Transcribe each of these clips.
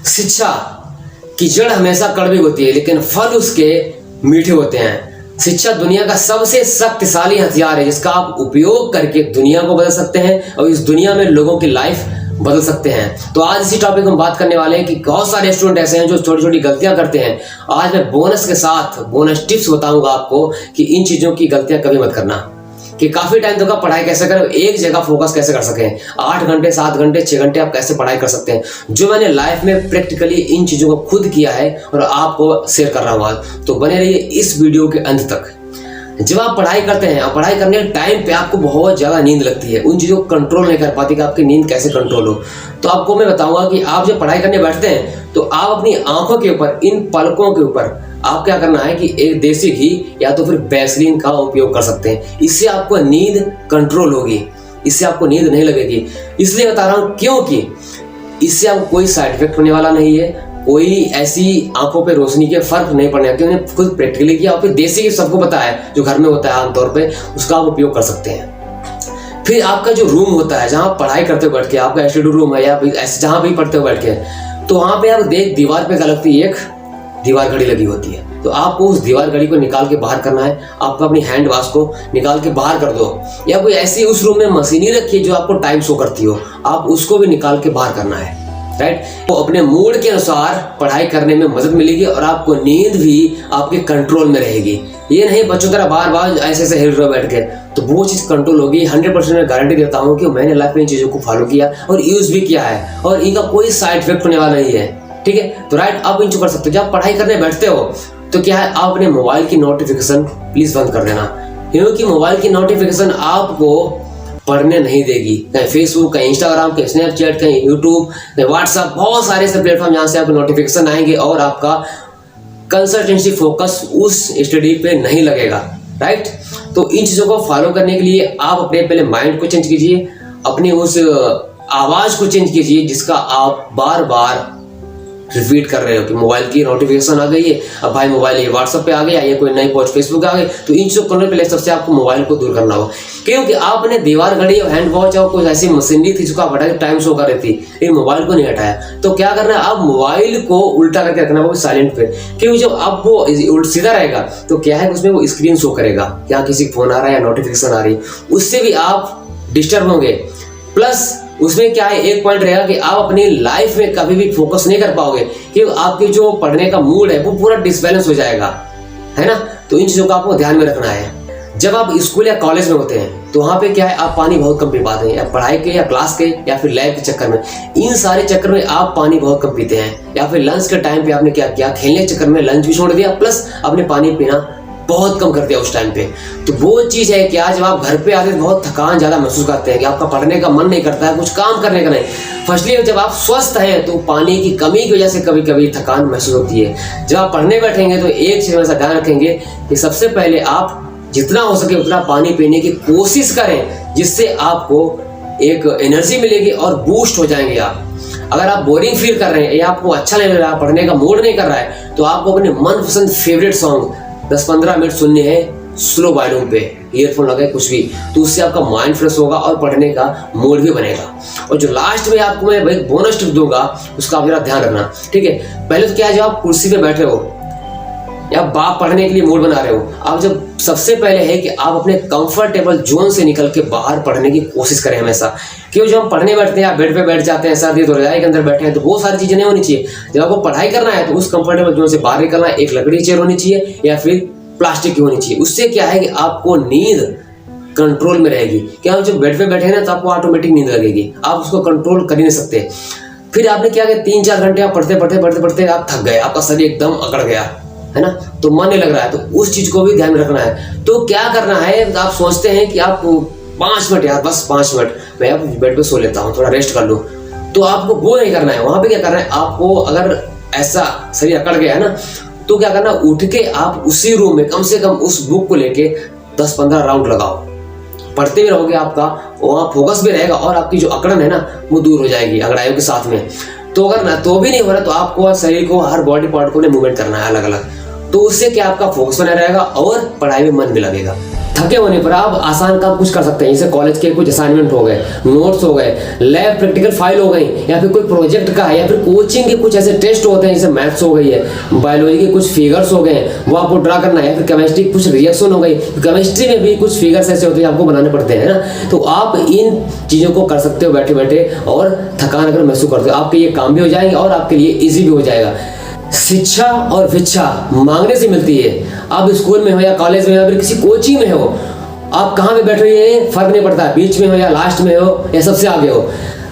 शिक्षा की जड़ हमेशा कड़वी होती है, लेकिन फल उसके मीठे होते हैं। शिक्षा दुनिया का सबसे शक्तिशाली हथियार है, जिसका आप उपयोग करके दुनिया को बदल सकते हैं और इस दुनिया में लोगों की लाइफ बदल सकते हैं। तो आज इसी टॉपिक में हम बात करने वाले हैं कि बहुत सारे स्टूडेंट ऐसे हैं जो छोटी छोटी गलतियां करते हैं। आज मैं बोनस के साथ बोनस टिप्स बताऊंगा आपको कि इन चीजों की गलतियां कभी मत करना, कि काफी टाइम तक आप पढ़ाई कैसे करें, एक जगह फोकस कैसे कर सकें, 8 घंटे 7 घंटे 6 घंटे आप कैसे पढ़ाई कर सकते हैं, जो मैंने लाइफ में प्रैक्टिकली इन चीजों को खुद किया है और आपको शेयर कर रहा हूँ आज। तो बने रहिए इस वीडियो के अंत तक। जब आप पढ़ाई करते हैं और पढ़ाई करने के टाइम पे आपको बहुत ज़्यादा नींद लगती है, उन चीज़ों को कंट्रोल नहीं कर पाती कि आपकी नींद कैसे कंट्रोल हो, तो आपको मैं बताऊंगा कि आप जब पढ़ाई करने बैठते हैं तो आप अपनी आंखों के ऊपर, इन पलकों के ऊपर आप क्या करना है कि एक देसी घी या तो फिर वैसलीन का उपयोग कर सकते हैं। इससे आपको नींद कंट्रोल होगी, इससे आपको नींद नहीं लगेगी। इसलिए बता रहा हूँ क्योंकि इससे आपको कोई साइड इफेक्ट होने वाला नहीं है, कोई ऐसी आंखों पे रोशनी के फर्क नहीं पड़ने, क्योंकि मैंने खुद प्रैक्टिकली किया और फिर देसी घी सबको पता है जो घर में होता है आमतौर पे, उसका आप उपयोग कर सकते हैं। फिर आपका जो रूम होता है जहाँ आप पढ़ाई करते हो बैठ के, आपका स्टडी रूम है या ऐसे जहाँ भी पढ़ते हो बैठ के, तो वहाँ पे आप देख दीवार पे क्या लगती है, एक दीवार घड़ी लगी होती है। तो आपको उस दीवार घड़ी को निकाल के बाहर करना है। आपको अपनी हैंड वॉश को निकाल के बाहर कर दो, या कोई ऐसी उस रूम में मशीन रखी है जो आपको टाइम शो करती हो, आप उसको भी निकाल के बाहर करना है, राइट। तो अपने मूड के अनुसार पढ़ाई करने में मदद मिलेगी और आपको नींद भी आपके कंट्रोल में रहेगी। ये नहीं बच्चों तरह बार बार ऐसे ऐसे हिल रहे बैठ के, तो वो चीज़ कंट्रोल होगी। 100% मैं गारंटी देता हूँ कि मैंने लाइफ में इन चीज़ों को फॉलो किया और यूज भी किया है और इनका कोई साइड इफेक्ट होने वाला नहीं है, ठीक है। तो राइट, आप इन कर सकते हो। जब आप पढ़ाई करने बैठते हो तो क्या है, आप अपने मोबाइल की नोटिफिकेशन प्लीज बंद कर देना, क्योंकि मोबाइल की नोटिफिकेशन आपको पढ़ने नहीं देगी। कहीं फेसबुक, कहीं इंस्टाग्राम, कहीं स्नैपचैट, कहीं यूट्यूब, कहीं व्हाट्सएप, बहुत सारे ऐसे प्लेटफॉर्म जहाँ से आपको नोटिफिकेशन आएंगे और आपका कंसल्टेंसी फोकस उस स्टडी पे नहीं लगेगा, राइट। तो इन चीज़ों को फॉलो करने के लिए आप अपने पहले माइंड को चेंज कीजिए, अपने उस आवाज़ को चेंज कीजिए जिसका आप बार बार रिपीट कर रहे हो कि मोबाइल की नोटिफिकेशन आ गई है, अब भाई मोबाइल ये व्हाट्सएप पे आ गया, ये कोई नई पोस्ट फेसबुक आ गई। तो इन चीज़ों करने के लिए सबसे आपको मोबाइल को दूर करना होगा, क्योंकि आपने दीवार घड़ी और हैंड वॉच और कोई ऐसी मशीनरी थी जिसको आप हटा के टाइम शो कर रही थी, लेकिन मोबाइल को नहीं हटाया। तो क्या करना है, आप मोबाइल को उल्टा करके रखना होगा साइलेंट पे, क्योंकि जब आप वो सीधा रहेगा तो क्या है उसमें वो स्क्रीन शो करेगा, क्या किसी फोन आ रहा है या नोटिफिकेशन आ रही है, उससे भी आप डिस्टर्ब होंगे। प्लस उसमें क्या है, एक पॉइंट रहेगा कि आप अपनी लाइफ में कभी भी फोकस नहीं कर पाओगे, क्योंकि आपकी जो पढ़ने का मूड है वो पूरा डिसबैलेंस हो जाएगा, है ना। तो इन चीज़ों का आपको ध्यान में रखना है। जब आप स्कूल या कॉलेज में होते हैं तो वहाँ पे क्या है, आप पानी बहुत कम पी पाते हैं, या पढ़ाई के या क्लास के या फिर लैब के चक्कर में, इन सारे चक्कर में आप पानी बहुत कम पीते हैं। या फिर लंच के टाइम पे आपने क्या किया, खेलने के चक्कर में लंच भी छोड़ दिया, प्लस आपने पानी पीना बहुत कम कर दिया उस टाइम पे। तो वो चीज़ है कि आज जब आप घर पे आते हैं बहुत थकान ज़्यादा महसूस करते हैं कि आपका पढ़ने का मन नहीं करता है, कुछ काम करने का नहीं। फर्स्टली जब आप स्वस्थ हैं तो पानी की कमी की वजह से कभी कभी थकान महसूस होती है। जब आप पढ़ने बैठेंगे तो एक चीज़ ऐसा ध्यान रखेंगे कि सबसे पहले आप जितना हो सके उतना पानी पीने की कोशिश करें, जिससे आपको एक एनर्जी मिलेगी और बूस्ट हो जाएंगे आप। अगर आप बोरिंग फील कर रहे हैं या आपको अच्छा नहीं लग रहा है, पढ़ने का मूड नहीं कर रहा है, तो आपको अपने मनपसंद फेवरेट सॉन्ग 10-15 मिनट सुनने हैं स्लो वॉल्यूम पे, ईयरफोन लगाए कुछ भी, तो उससे आपका माइंड फ्रेश होगा और पढ़ने का मूड भी बनेगा। और जो लास्ट में आपको मैं भाई बोनस टिप दूंगा उसका आप जरा ध्यान रखना, ठीक है। पहले तो क्या है, जब आप कुर्सी पे बैठे हो या आप पढ़ने के लिए मूड बना रहे हो, आप जब सबसे पहले है कि आप अपने कंफर्टेबल जोन से निकल के बाहर पढ़ने की कोशिश करें हमेशा। क्योंकि जब हम पढ़ने बैठते हैं, आप बेड पे बैठ जाते हैं, सर्दी तो रजाई के अंदर बैठे हैं, तो वो सारी चीज़ें नहीं होनी चाहिए। जब आपको पढ़ाई करना है तो उस कंफर्टेबल जोन से बाहर निकलना है। एक लकड़ी चेयर होनी चाहिए या फिर प्लास्टिक की होनी चाहिए। उससे क्या है कि आपको नींद कंट्रोल में रहेगी। क्या आप जब बेड पे बैठे हैं ना तो आपको ऑटोमेटिक नींद लगेगी, आप उसको कंट्रोल कर ही नहीं सकते। फिर आपने क्या किया, 3-4 घंटे आप पढ़ते पढ़ते पढ़ते पढ़ते आप थक गए, आपका शरीर एकदम अकड़ गया, है ना, तो मन नहीं लग रहा है, तो उस चीज को भी ध्यान में रखना है। तो क्या करना है, आप सोचते हैं कि आप 5 मिनट यार, बस 5 मिनट मैं अब बेड पे सो लेता हूँ, थोड़ा रेस्ट कर लूँ, तो आपको वो नहीं करना है। वहां पे क्या करना है, आपको अगर ऐसा शरीर अकड़ गया है ना, तो क्या करना, उठ के आप उसी रूम में कम से कम उस बुक को लेके 10-15 राउंड लगाओ, पढ़ते भी रहोगे, आपका वहाँ फोकस भी रहेगा और आपकी जो अकड़न है ना वो दूर हो जाएगी अगड़ाइयों के साथ में। तो अगर ना तो भी नहीं हो रहा तो आपको शरीर को, हर बॉडी पार्ट को मूवमेंट करना है अलग अलग, तो उससे क्या आपका फोकस बना रहेगा और पढ़ाई में मन भी लगेगा। थके होने पर आप आसान काम कुछ कर सकते हैं, जैसे कॉलेज के कुछ असाइनमेंट हो गए, नोट्स हो गए, लैब प्रैक्टिकल फाइल हो गई, या फिर कोई प्रोजेक्ट का है, या फिर कोचिंग के कुछ ऐसे टेस्ट होते हैं जैसे मैथ्स हो गई है, बायोलॉजी के कुछ फिगर्स हो गए वो आपको ड्रा करना है, या फिर केमिस्ट्री की कुछ रिएक्शन हो गई, केमिस्ट्री में भी कुछ फिगर्स ऐसे होते हैं आपको बनाने पड़ते हैं ना। तो आप इन चीज़ों को कर सकते हो बैठे बैठे, और थकान अगर महसूस करते हो आपके ये काम भी हो जाएंगे और आपके लिए ईजी भी हो जाएगा। शिक्षा और भिक्षा मांगने से मिलती है। आप स्कूल में हो या कॉलेज में हो या फिर किसी कोचिंग में हो, आप कहाँ पे बैठे हो ये फर्क नहीं पड़ता, बीच में हो या लास्ट में हो या सबसे आगे हो।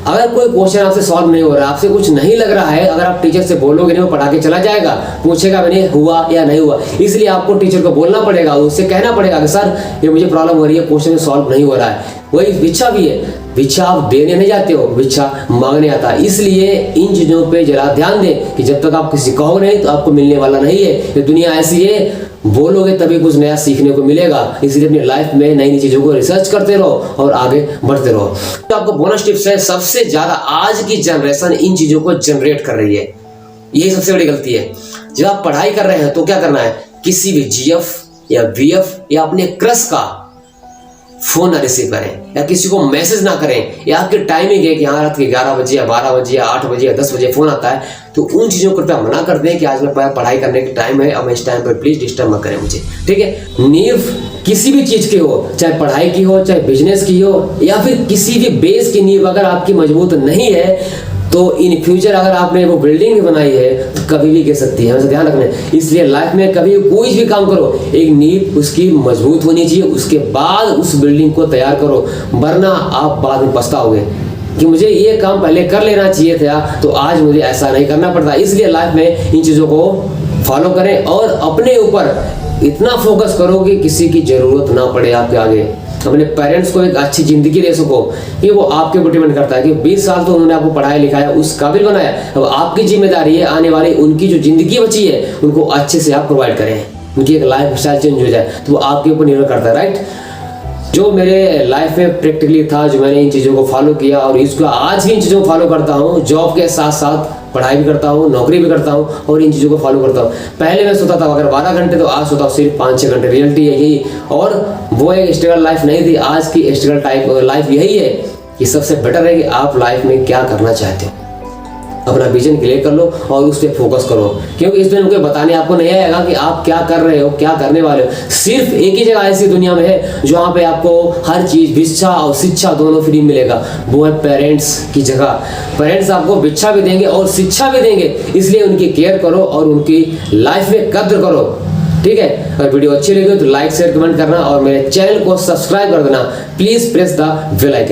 अगर कोई क्वेश्चन आपसे सॉल्व नहीं हो रहा, आपसे कुछ नहीं लग रहा है, अगर आप टीचर से बोलोगे नहीं वो पढ़ा के चला जाएगा, पूछेगा भी नहीं हुआ या नहीं हुआ। इसलिए आपको टीचर को बोलना पड़ेगा, उससे कहना पड़ेगा कि सर ये मुझे प्रॉब्लम हो रही है, क्वेश्चन सॉल्व नहीं हो रहा है। वही भिक्षा भी है, भिक्षा आप देने नहीं जाते हो, भिक्षा मांगने आता है। इसलिए इन चीज़ों पे जरा ध्यान दें कि जब तक आप किसी कहोगे नहीं तो आपको मिलने वाला नहीं है। ये दुनिया ऐसी है, बोलोगे तभी कुछ नया सीखने को मिलेगा। इसलिए अपनी लाइफ में नई नई चीज़ों को रिसर्च करते रहो और आगे बढ़ते रहो। तो आपको बोनस टिप्स है, सबसे ज़्यादा आज की जनरेशन इन चीज़ों को जनरेट कर रही है, यही सबसे बड़ी गलती है। जब आप पढ़ाई कर रहे हैं तो क्या करना है, किसी भी GF या VF या अपने क्रश का फोन ना रिसीव करें, या किसी को मैसेज ना करें, या आपकी टाइमिंग है कि हाँ रात के 11 बजे या 12 बजे या 8 बजे या 10 बजे फोन आता है, तो उन चीज़ों को कृपया मना कर दें कि आज मैं पढ़ाई करने की टाइम है, अब इस टाइम पर प्लीज डिस्टर्ब मत करें मुझे, ठीक है। नींव किसी भी चीज़ की हो, चाहे पढ़ाई की हो, चाहे बिजनेस की हो, या फिर किसी भी बेस की नींव अगर आपकी मजबूत नहीं है तो इन फ्यूचर अगर आपने वो बिल्डिंग भी बनाई है तो कभी भी गिर सकती है, हमेशा ध्यान रखना है। इसलिए लाइफ में कभी कोई भी काम करो, एक नींव उसकी मजबूत होनी चाहिए, उसके बाद उस बिल्डिंग को तैयार करो, वरना आप बाद में पछताओगे कि मुझे ये काम पहले कर लेना चाहिए था, तो आज मुझे ऐसा नहीं करना पड़ता। इसलिए लाइफ में इन चीज़ों को फॉलो करें और अपने ऊपर इतना फोकस करो कि किसी की ज़रूरत ना पड़े आपके आगे। अपने पेरेंट्स को एक अच्छी ज़िंदगी दे सको, ये वो आपके ऊपर डिपेंड करता है कि 20 साल तो उन्होंने आपको पढ़ाया लिखाया, उस काबिल बनाया। अब आपकी जिम्मेदारी है आने वाली उनकी जो ज़िंदगी बची है उनको अच्छे से आप प्रोवाइड करें, उनकी एक लाइफ स्टाइल चेंज हो जाए, तो वो आपके ऊपर निर्भर करता है, राइट। जो मेरे लाइफ में प्रैक्टिकली था, जो मैंने इन चीज़ों को फॉलो किया और इसको आज भी इन चीज़ों को फॉलो करता हूँ, जॉब के साथ साथ पढ़ाई भी करता हूँ, नौकरी भी करता हूँ और इन चीज़ों को फॉलो करता हूँ। पहले मैं सोता था अगर 12 घंटे, तो आज सोता हूँ सिर्फ 5-6 घंटे। रियलिटी है यही, और वो एक स्ट्रगल लाइफ नहीं थी, आज की स्ट्रगल टाइप लाइफ यही है कि सबसे बेटर है कि आप लाइफ में क्या करना चाहते हो, अपना विजन क्लियर कर लो और उस पर फोकस करो, क्योंकि इसमें कोई बताने आपको नहीं आएगा कि आप क्या कर रहे हो, क्या करने वाले हो। सिर्फ एक ही जगह ऐसी दुनिया में है जहाँ पे आपको हर चीज़, भिक्षा और शिक्षा दोनों फ्री मिलेगा, वो है पेरेंट्स की जगह। पेरेंट्स आपको भिक्षा भी देंगे और शिक्षा भी देंगे, इसलिए उनकी केयर करो और उनकी लाइफ में कद्र करो, ठीक है। अगर वीडियो अच्छी लगी तो लाइक शेयर कमेंट करना और मेरे चैनल को सब्सक्राइब कर देना। Please press the bell icon.